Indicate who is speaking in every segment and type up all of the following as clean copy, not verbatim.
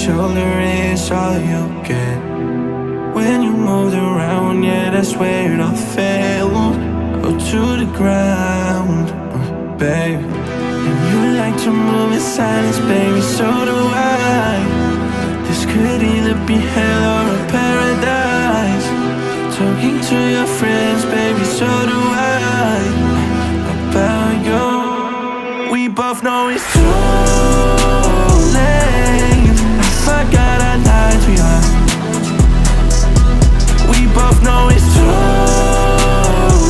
Speaker 1: shoulder is all you get. When you moved around, yeah, that's where it all fell. Oh, to the ground, baby. And you like to move in silence, baby, so do I. This could either be hell or a paradise. Talking to your friends, baby, so do I. About you, we both know it's too late. I forgot I lied to you. We both know it's too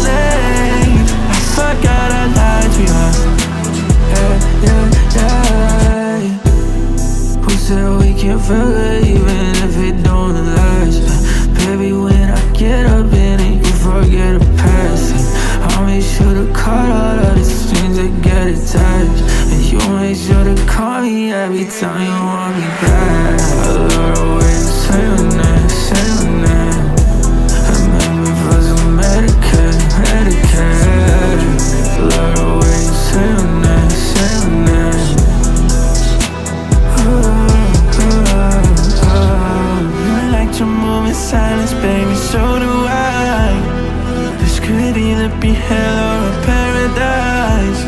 Speaker 1: late. I forgot I lied to you. Yeah. We said we can forget even if it don't last. Baby, when I get up in it, you forget the past. I'll make sure to cut all of the strings that get attached. And you make sure to call me every time you want me back. I love the way you say your name, say your name. Remember for some Medicare. Love the way you say your name, say your name. You like to move in silence, baby, so do I. This could either be hell or a paradise.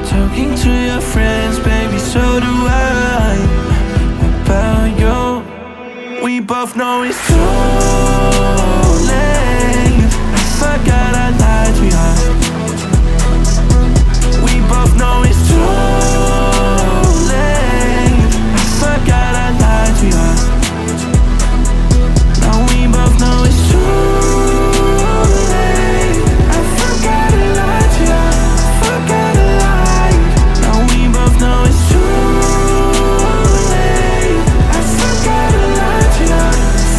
Speaker 1: Talking to your friends, baby, so do I. About you, we both know it's too late. I forgot I lied to you. We both know it's too late. I forgot I lied to you. Now we both know it's too late. I forgot I lied to you. Forgot I lied. Now we both know it's too late. I forgot I lied to you.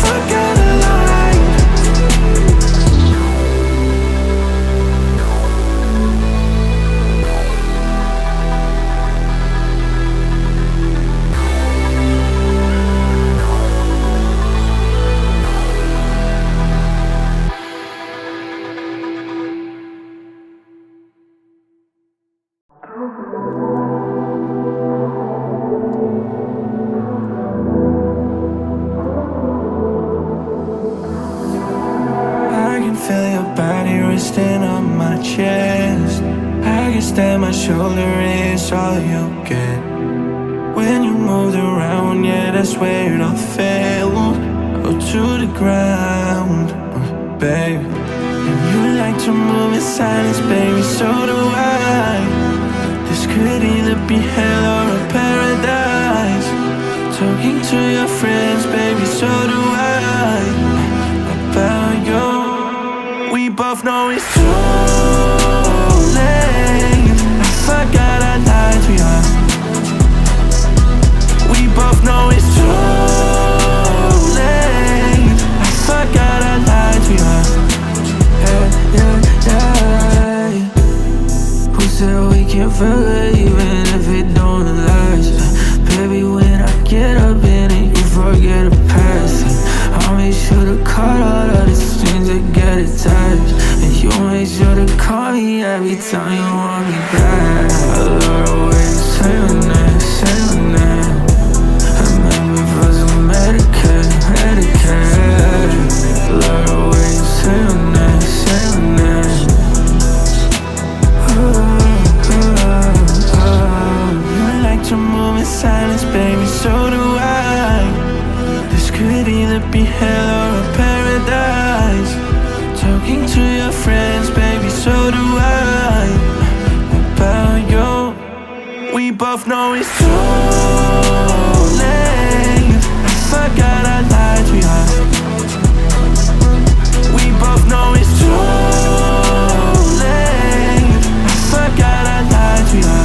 Speaker 1: Forgot I lied. I can feel your body resting on my chest. I guess that my shoulder is all you get. When you moved around, yeah, that's where it all fell. Oh, to the ground, baby. And you like to move in silence, baby, so do I. This could either be hell or a paradise. Talking to your friends, baby, so do I. About you, we both know it's too late. I forgot I lied to you. We both know it's too late. I forgot I lied to you. Yeah. We said we can forget even if it don't last. Baby, when I get up in it, you forget the past. I'll make sure to cut all of the strings that get attached. And you make sure to call me every time you want me back. I love the way you say your name, say your name. Remember for some Medicare. Love the way you say your name, say your name. You like to move in silence, baby, so do I. This could either be hell or a paradise. Talking to your friends, baby, so do I. About you, we both know it's too late. I forgot I lied to you. We both know it's too late. I forgot I lied to you.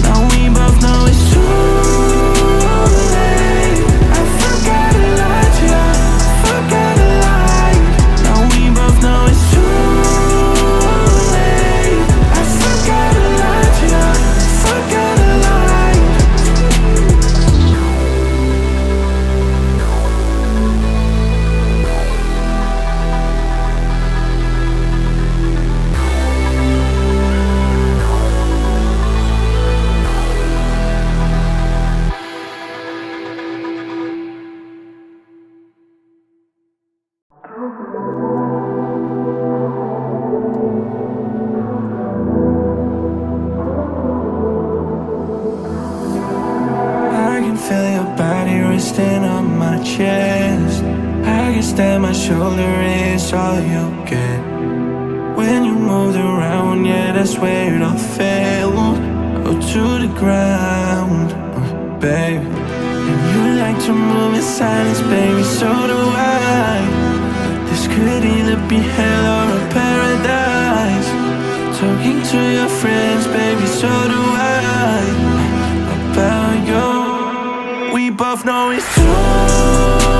Speaker 1: Now we both know it's too late. I forgot I lied to you. Forgot I lied. Now we both know it's too late. I forgot I lied to you. Forgot I lied. can feel your body resting on my chest. I guess that my shoulder is all you get. When you moved around, yeah, that's where it all fell. Oh, to the ground, baby. And you like to move in silence, baby, so do I. This could either be hell or a paradise. Talking to your friends, baby, so do I. About you, we both know it's true.